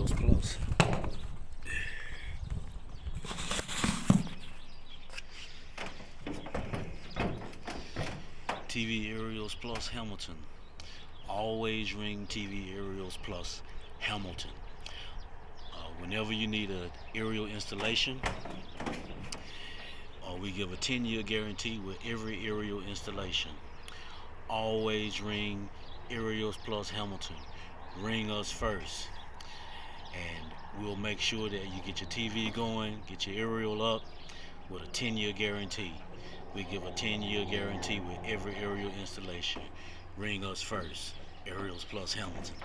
Aerials Plus. TV Aerials Plus Hamilton. Always ring TV Aerials Plus Hamilton. Whenever you need an aerial installation, we give a 10-year guarantee with every aerial installation. Always ring Aerials Plus Hamilton. Ring us first, and we'll make sure that you get your TV going, get your aerial up with a 10-year guarantee. We give a 10-year guarantee with every aerial installation. Ring us first. Aerials Plus Hamilton.